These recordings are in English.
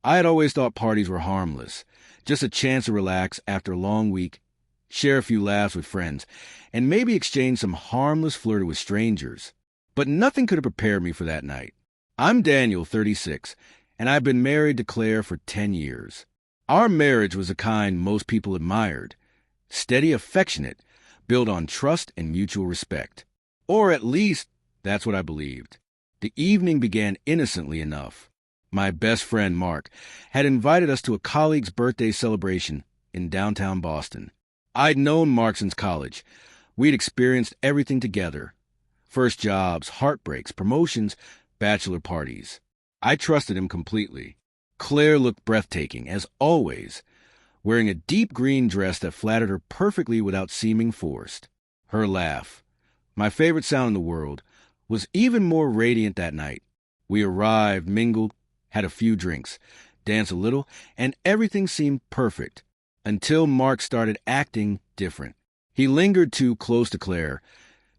I had always thought parties were harmless, just a chance to relax after a long week, share a few laughs with friends, and maybe exchange some harmless flirting with strangers. But nothing could have prepared me for that night. I'm Daniel, 36, and I've been married to Claire for 10 years. Our marriage was the kind most people admired. Steady, affectionate, built on trust and mutual respect. Or at least, that's what I believed. The evening began innocently enough. My best friend, Mark, had invited us to a colleague's birthday celebration in downtown Boston. I'd known Mark since college. We'd experienced everything together. First jobs, heartbreaks, promotions, bachelor parties. I trusted him completely. Claire looked breathtaking, as always, wearing a deep green dress that flattered her perfectly without seeming forced. Her laugh, my favorite sound in the world, was even more radiant that night. We arrived, mingled, had a few drinks, danced a little, and everything seemed perfect, until Mark started acting different. He lingered too close to Claire,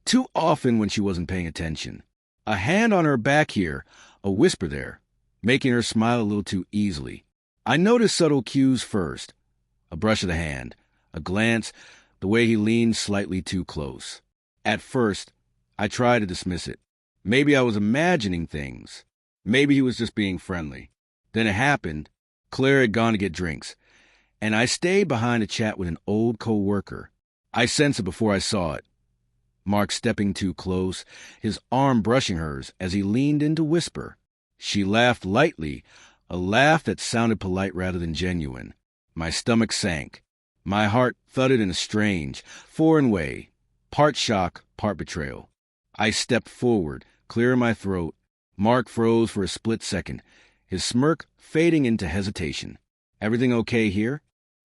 too often when she wasn't paying attention. A hand on her back here, a whisper there, making her smile a little too easily. I noticed subtle cues first. A brush of the hand, a glance, the way he leaned slightly too close. At first, I tried to dismiss it. Maybe I was imagining things. Maybe he was just being friendly. Then it happened. Claire had gone to get drinks, and I stayed behind to chat with an old co-worker. I sensed it before I saw it. Mark stepping too close, his arm brushing hers as he leaned in to whisper. She laughed lightly, a laugh that sounded polite rather than genuine. My stomach sank. My heart thudded in a strange, foreign way, part shock, part betrayal. I stepped forward, clearing my throat. Mark froze for a split second, his smirk fading into hesitation. "Everything okay here?"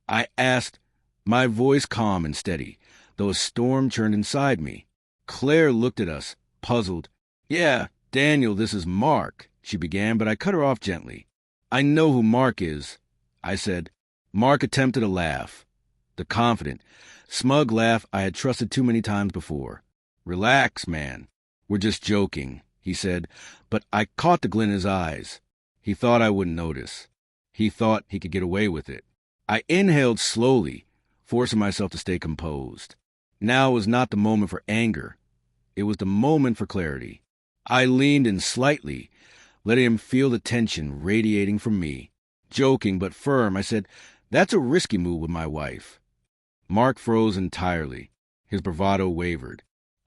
I asked, my voice calm and steady, though a storm churned inside me. Claire looked at us, puzzled. "Yeah, Daniel, this is Mark," she began, but I cut her off gently. "I know who Mark is," I said. Mark attempted a laugh, the confident, smug laugh I had trusted too many times before. "Relax, man. We're just joking," he said, but I caught the glint in his eyes. He thought I wouldn't notice. He thought he could get away with it. I inhaled slowly, forcing myself to stay composed. Now was not the moment for anger. It was the moment for clarity. I leaned in slightly, letting him feel the tension radiating from me. Joking but firm, I said, "That's a risky move with my wife." Mark froze entirely. His bravado wavered.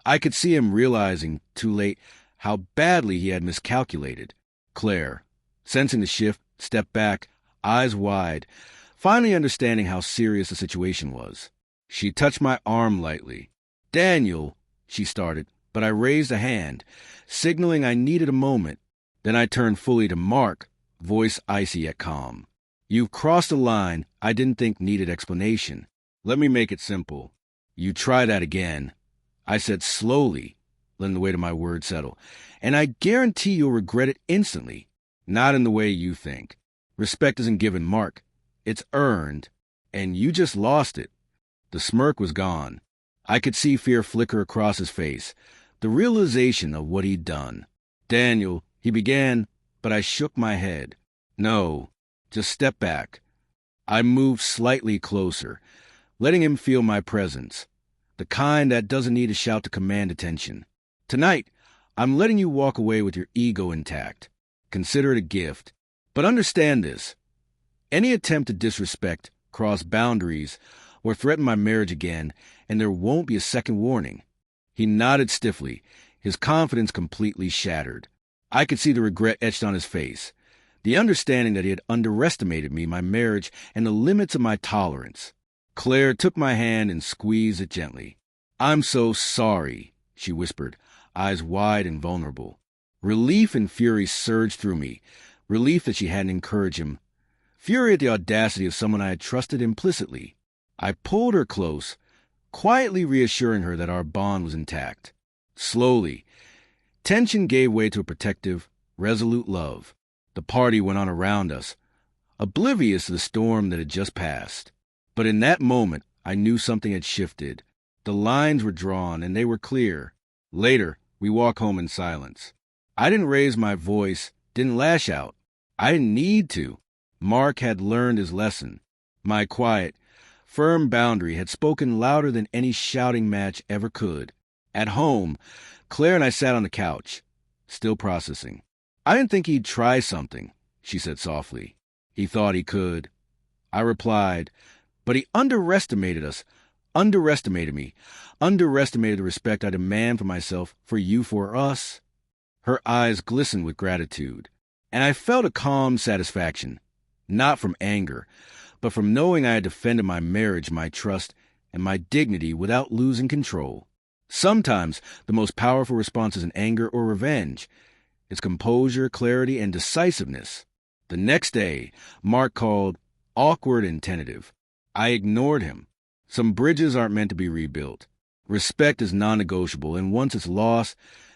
I could see him realizing, too late, how badly he had miscalculated. Claire, sensing the shift, stepped back, eyes wide, finally understanding how serious the situation was. She touched my arm lightly. "Daniel," she started, but I raised a hand, signaling I needed a moment. Then I turned fully to Mark, voice icy yet calm. "You've crossed a line I didn't think needed explanation. Let me make it simple. You try that again," I said slowly, letting the weight of my words settle, "and I guarantee you'll regret it instantly. Not in the way you think. Respect isn't given, Mark. It's earned, and you just lost it." The smirk was gone. I could see fear flicker across his face, the realization of what he'd done. "Daniel," he began, but I shook my head. "No, just step back." I moved slightly closer, letting him feel my presence, the kind that doesn't need a shout to command attention. "Tonight, I'm letting you walk away with your ego intact. Consider it a gift. But understand this. Any attempt to disrespect, cross boundaries, or threaten my marriage again, and there won't be a second warning." He nodded stiffly, his confidence completely shattered. I could see the regret etched on his face, the understanding that he had underestimated me, my marriage, and the limits of my tolerance. Claire took my hand and squeezed it gently. "I'm so sorry," she whispered, eyes wide and vulnerable. Relief and fury surged through me, relief that she hadn't encouraged him, fury at the audacity of someone I had trusted implicitly. I pulled her close, quietly reassuring her that our bond was intact. Slowly, tension gave way to a protective, resolute love. The party went on around us, oblivious to the storm that had just passed. But in that moment, I knew something had shifted. The lines were drawn, and they were clear. Later, we walked home in silence. I didn't raise my voice, didn't lash out. I didn't need to. Mark had learned his lesson. My quiet, firm boundary had spoken louder than any shouting match ever could. At home, Claire and I sat on the couch, still processing. "I didn't think he'd try something," she said softly. "He thought he could." I replied, "But he underestimated us, underestimated me, underestimated the respect I demand for myself, for you, for us." Her eyes glistened with gratitude, and I felt a calm satisfaction, not from anger, but from knowing I had defended my marriage, my trust, and my dignity without losing control. Sometimes the most powerful response isn't anger or revenge. It's composure, clarity, and decisiveness. The next day, Mark called, awkward and tentative. I ignored him. Some bridges aren't meant to be rebuilt. Respect is non-negotiable, and once it's lost,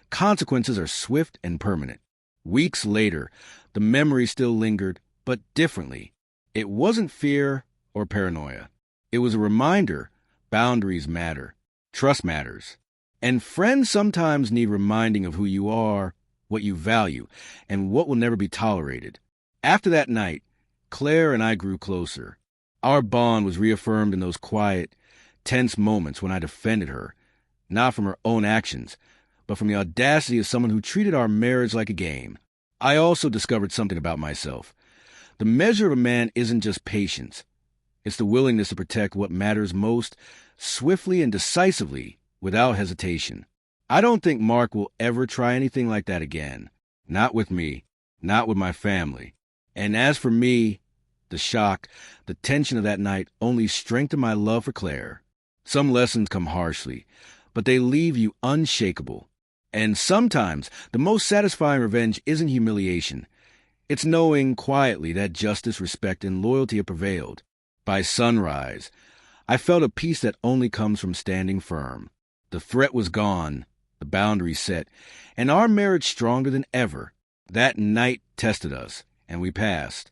consequences are swift and permanent. Weeks later, the memory still lingered, but differently. It wasn't fear or paranoia. It was a reminder boundaries matter, trust matters, and friends sometimes need reminding of who you are, what you value, and what will never be tolerated. After that night, Claire and I grew closer. Our bond was reaffirmed in those quiet, tense moments when I defended her, not from her own actions, but from the audacity of someone who treated our marriage like a game. I also discovered something about myself. The measure of a man isn't just patience. It's the willingness to protect what matters most, swiftly and decisively, without hesitation. I don't think Mark will ever try anything like that again. Not with me, not with my family. And as for me, the shock, the tension of that night only strengthened my love for Claire. Some lessons come harshly, but they leave you unshakable. And sometimes the most satisfying revenge isn't humiliation. It's knowing quietly that justice, respect, and loyalty have prevailed. By sunrise, I felt a peace that only comes from standing firm. The threat was gone, the boundaries set, and our marriage stronger than ever. That night tested us, and we passed.